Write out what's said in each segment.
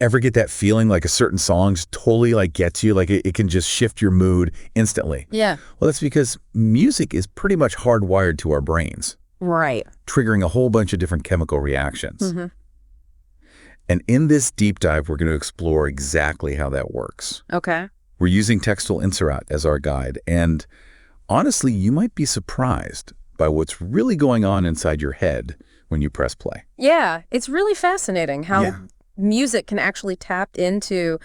Ever get that feeling like a certain song just totally like gets you, like it can just shift your mood instantly? Yeah. Well, that's because music is pretty much hardwired to our brains. Right. Triggering a whole bunch of different chemical reactions. And in this deep dive, we're going to explore exactly how that works. Okay. We're using Textual Inserat as our guide. And honestly, you might be surprised by what's really going on inside your head when you press play. Yeah. It's really fascinating how music can actually tap into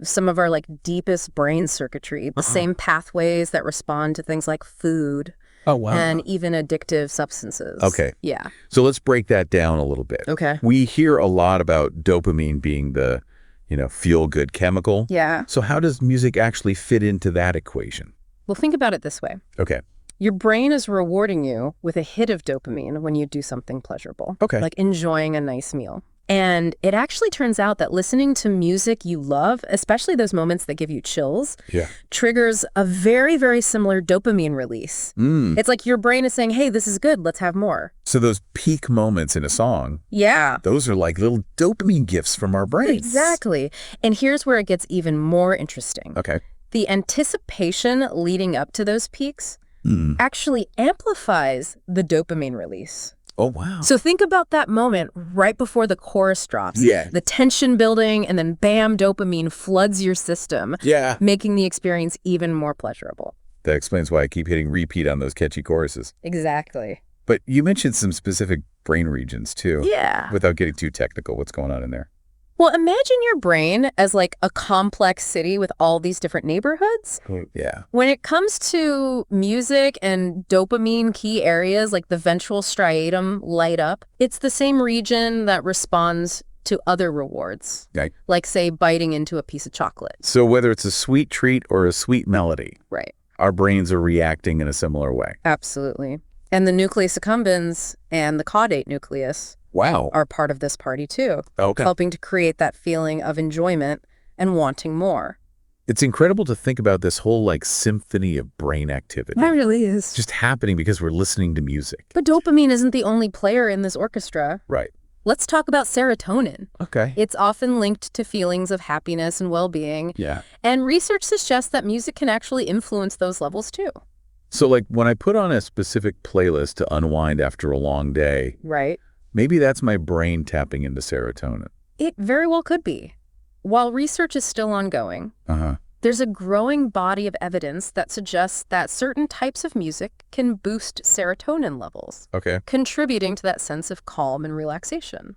some of our like deepest brain circuitry, the same pathways that respond to things like food. Oh, wow. And even addictive substances. Okay. Yeah. So let's break that down a little bit. Okay. We hear a lot about dopamine being the, feel-good chemical. Yeah. So how does music actually fit into that equation? Well, think about it this way. Okay. Your brain is rewarding you with a hit of dopamine when you do something pleasurable. Okay. Like enjoying a nice meal. And it actually turns out that listening to music you love, especially those moments that give you chills, triggers a very, very similar dopamine release. It's like your brain is saying, hey, this is good, let's have more. So those peak moments in a song, those are like little dopamine gifts from our brains. Exactly. And here's where it gets even more interesting. Okay. The anticipation leading up to those peaks actually amplifies the dopamine release. Oh, wow. So think about that moment right before the chorus drops. Yeah. The tension building, and then bam, dopamine floods your system, making the experience even more pleasurable. That explains why I keep hitting repeat on those catchy choruses. Exactly. But you mentioned some specific brain regions, too. Yeah. Without getting too technical, what's going on in there? Well, imagine your brain as like a complex city with all these different neighborhoods. Yeah. When it comes to music and dopamine key areas like the ventral striatum light up, it's the same region that responds to other rewards, like, say, biting into a piece of chocolate. So whether it's a sweet treat or a sweet melody, our brains are reacting in a similar way. Absolutely. And the nucleus accumbens and the caudate nucleus are part of this party too, helping to create that feeling of enjoyment and wanting more. It's incredible to think about this whole like symphony of brain activity. It really is. Just happening because we're listening to music. But dopamine isn't the only player in this orchestra. Right. Let's talk about serotonin. Okay. It's often linked to feelings of happiness and well-being. Yeah. And research suggests that music can actually influence those levels too. So like when I put on a specific playlist to unwind after a long day, maybe that's my brain tapping into serotonin. It very well could be. While research is still ongoing, there's a growing body of evidence that suggests that certain types of music can boost serotonin levels, contributing to that sense of calm and relaxation.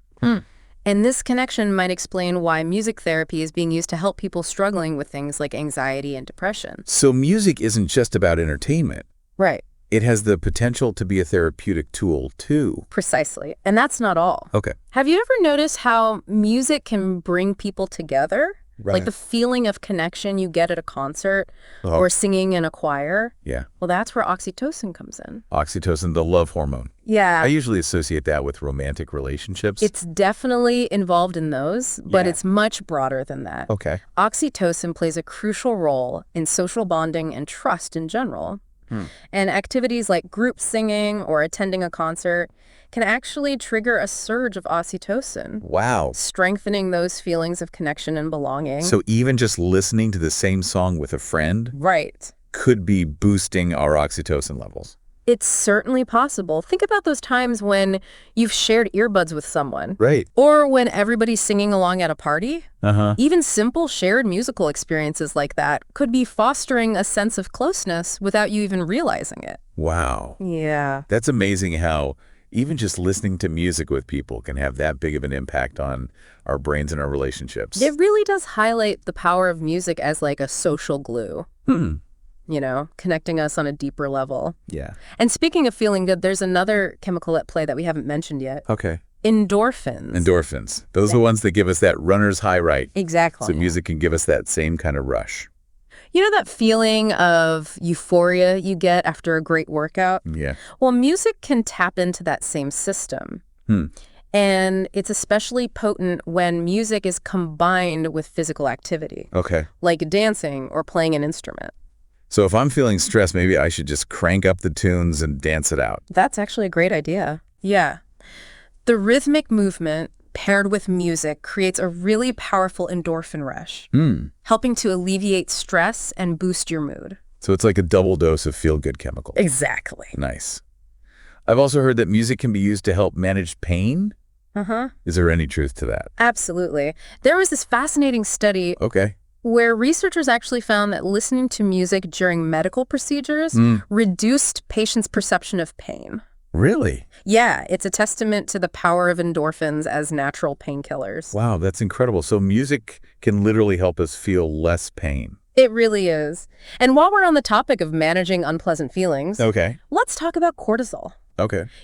And this connection might explain why music therapy is being used to help people struggling with things like anxiety and depression. So music isn't just about entertainment. Right. It has the potential to be a therapeutic tool, too. Precisely. And that's not all. Okay. Have you ever noticed how music can bring people together? Right. Like the feeling of connection you get at a concert or singing in a choir? Yeah. Well, that's where oxytocin comes in. Oxytocin, the love hormone. Yeah. I usually associate that with romantic relationships. It's definitely involved in those, but it's much broader than that. Okay. Oxytocin plays a crucial role in social bonding and trust in general. And activities like group singing or attending a concert can actually trigger a surge of oxytocin. Wow. Strengthening those feelings of connection and belonging. So even just listening to the same song with a friend could be boosting our oxytocin levels. It's certainly possible. Think about those times when you've shared earbuds with someone. Right. Or when everybody's singing along at a party. Even simple shared musical experiences like that could be fostering a sense of closeness without you even realizing it. Wow. Yeah. That's amazing how even just listening to music with people can have that big of an impact on our brains and our relationships. It really does highlight the power of music as like a social glue. You know, connecting us on a deeper level. Yeah. And speaking of feeling good, there's another chemical at play that we haven't mentioned yet. Okay. Endorphins. Endorphins. Those are the ones that give us that runner's high, right? Exactly. So music can give us that same kind of rush. You know that feeling of euphoria you get after a great workout? Yeah. Well, music can tap into that same system. And it's especially potent when music is combined with physical activity. Okay. Like dancing or playing an instrument. So if I'm feeling stressed, maybe I should just crank up the tunes and dance it out. That's actually a great idea. Yeah. The rhythmic movement, paired with music creates a really powerful endorphin rush, helping to alleviate stress and boost your mood. So it's like a double dose of feel-good chemicals. Exactly. Nice. I've also heard that music can be used to help manage pain. Is there any truth to that? Absolutely. There was this fascinating study where researchers actually found that listening to music during medical procedures reduced patients' perception of pain. Really? Yeah, it's a testament to the power of endorphins as natural painkillers. Wow, that's incredible. So music can literally help us feel less pain. It really is. And while we're on the topic of managing unpleasant feelings, let's talk about cortisol.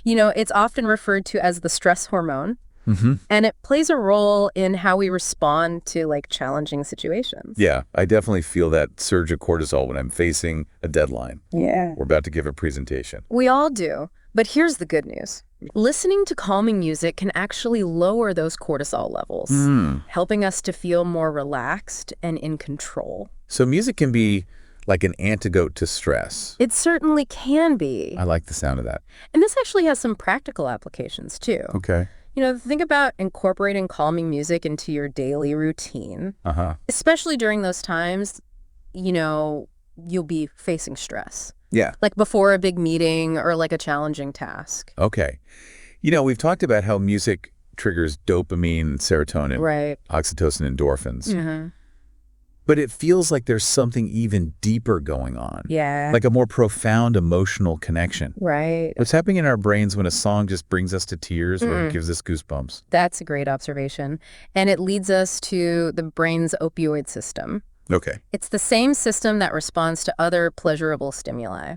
You know, it's often referred to as the stress hormone, and it plays a role in how we respond to, like, challenging situations. Yeah, I definitely feel that surge of cortisol when I'm facing a deadline. Yeah. We're about to give a presentation. We all do. But here's the good news. Listening to calming music can actually lower those cortisol levels, helping us to feel more relaxed and in control. So music can be like an antidote to stress. It certainly can be. I like the sound of that. And this actually has some practical applications, too. You know, think about incorporating calming music into your daily routine, especially during those times, you know, you'll be facing stress. Yeah. Like before a big meeting or like a challenging task. You know, we've talked about how music triggers dopamine, serotonin, oxytocin, endorphins. But it feels like there's something even deeper going on. Yeah. Like a more profound emotional connection. Right. What's happening in our brains when a song just brings us to tears or gives us goosebumps? That's a great observation. And it leads us to the brain's opioid system. It's the same system that responds to other pleasurable stimuli.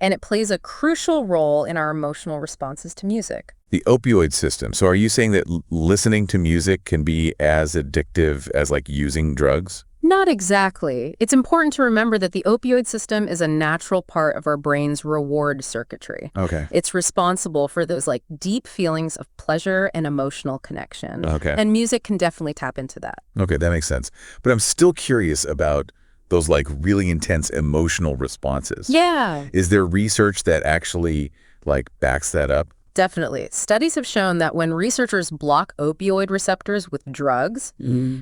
And it plays a crucial role in our emotional responses to music. The opioid system. So are you saying that listening to music can be as addictive as, like, using drugs? Not exactly. It's important to remember that the opioid system is a natural part of our brain's reward circuitry. It's responsible for those, like, deep feelings of pleasure and emotional connection. And music can definitely tap into that. That makes sense. But I'm still curious about those, like, really intense emotional responses. Yeah. Is there research that actually, like, backs that up? Definitely. Studies have shown that when researchers block opioid receptors with drugs,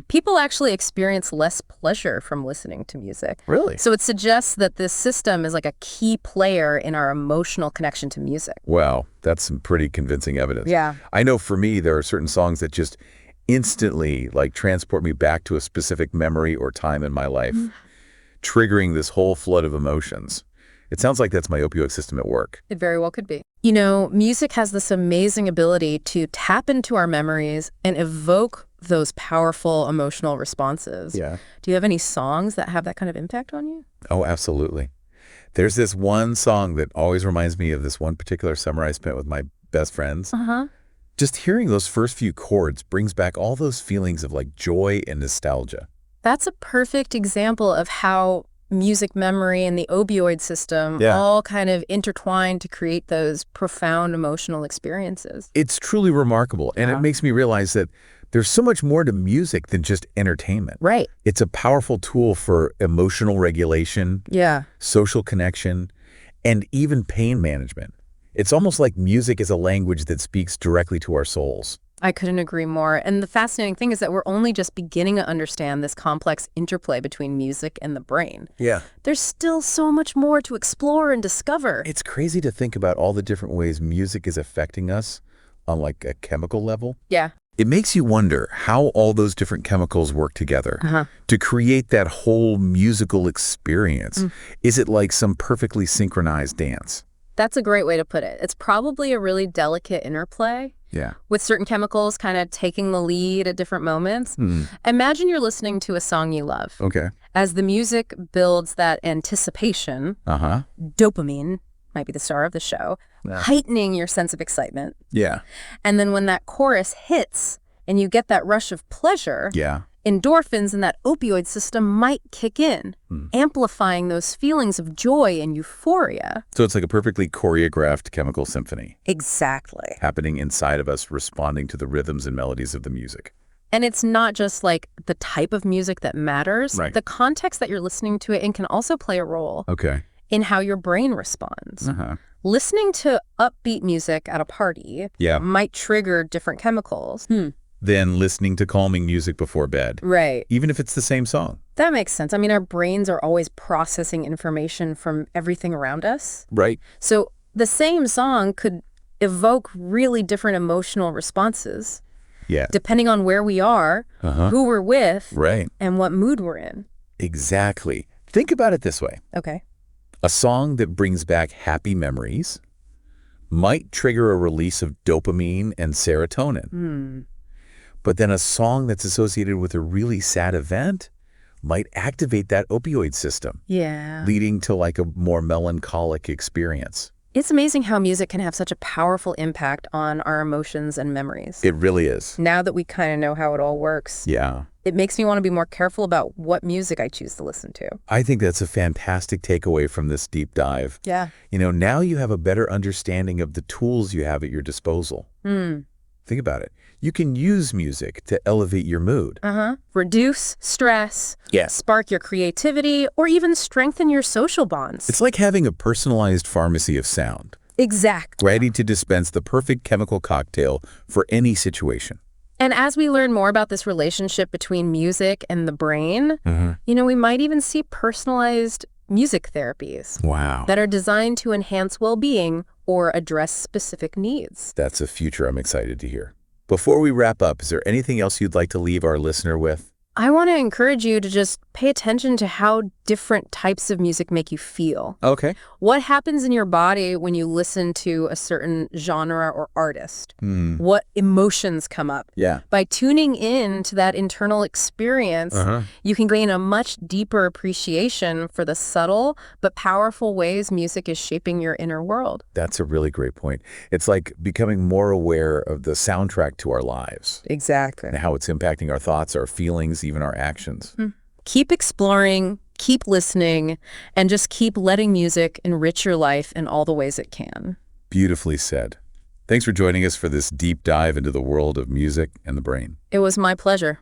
people actually experience less pleasure from listening to music. Really? So it suggests that this system is like a key player in our emotional connection to music. Wow, that's some pretty convincing evidence. Yeah. I know for me, there are certain songs that just instantly, like, transport me back to a specific memory or time in my life, triggering this whole flood of emotions. It sounds like that's my opioid system at work. It very well could be. You know, music has this amazing ability to tap into our memories and evoke those powerful emotional responses. Yeah. Do you have any songs that have that kind of impact on you? Oh, absolutely. There's this one song that always reminds me of this one particular summer I spent with my best friends. Just hearing those first few chords brings back all those feelings of, like, joy and nostalgia. That's a perfect example of how music memory and the opioid system all kind of intertwine to create those profound emotional experiences. It's truly remarkable, and it makes me realize that there's so much more to music than just entertainment. Right. It's a powerful tool for emotional regulation, social connection, and even pain management. It's almost like music is a language that speaks directly to our souls. I couldn't agree more. And the fascinating thing is that we're only just beginning to understand this complex interplay between music and the brain. Yeah. There's still so much more to explore and discover. It's crazy to think about all the different ways music is affecting us on, like, a chemical level. Yeah. It makes you wonder how all those different chemicals work together to create that whole musical experience. Is it like some perfectly synchronized dance? That's a great way to put it. It's probably a really delicate interplay. Yeah. With certain chemicals kind of taking the lead at different moments. Imagine you're listening to a song you love. As the music builds that anticipation, dopamine might be the star of the show, heightening your sense of excitement. Yeah. And then when that chorus hits and you get that rush of pleasure, endorphins in that opioid system might kick in, amplifying those feelings of joy and euphoria. So it's like a perfectly choreographed chemical symphony. Exactly. Happening inside of us, responding to the rhythms and melodies of the music. And it's not just like the type of music that matters. Right. The context that you're listening to it in can also play a role in how your brain responds. Listening to upbeat music at a party might trigger different chemicals. than listening to calming music before bed. Right. Even if it's the same song. That makes sense. I mean, our brains are always processing information from everything around us. Right. So the same song could evoke really different emotional responses. Yeah. Depending on where we are, who we're with, right, and what mood we're in. Exactly. Think about it this way. Okay. A song that brings back happy memories might trigger a release of dopamine and serotonin. But then a song that's associated with a really sad event might activate that opioid system. Yeah. Leading to like a more melancholic experience. It's amazing how music can have such a powerful impact on our emotions and memories. It really is. Now that we kind of know how it all works, Yeah. it makes me want to be more careful about what music I choose to listen to. I think that's a fantastic takeaway from this deep dive. Yeah. Now you have a better understanding of the tools you have at your disposal. Think about it. You can use music to elevate your mood. Reduce stress, spark your creativity, or even strengthen your social bonds. It's like having a personalized pharmacy of sound. Exactly. Ready to dispense the perfect chemical cocktail for any situation. And as we learn more about this relationship between music and the brain, we might even see personalized music therapies. Wow. That are designed to enhance well-being or address specific needs. That's a future I'm excited to hear. Before we wrap up, is there anything else you'd like to leave our listener with? I want to encourage you to just pay attention to how different types of music make you feel. Okay. What happens in your body when you listen to a certain genre or artist? What emotions come up? Yeah. By tuning in to that internal experience, you can gain a much deeper appreciation for the subtle but powerful ways music is shaping your inner world. That's a really great point. It's like becoming more aware of the soundtrack to our lives. Exactly. And how it's impacting our thoughts, our feelings, even our actions. Keep exploring, keep listening, and just keep letting music enrich your life in all the ways it can. Beautifully said. Thanks for joining us for this deep dive into the world of music and the brain. It was my pleasure.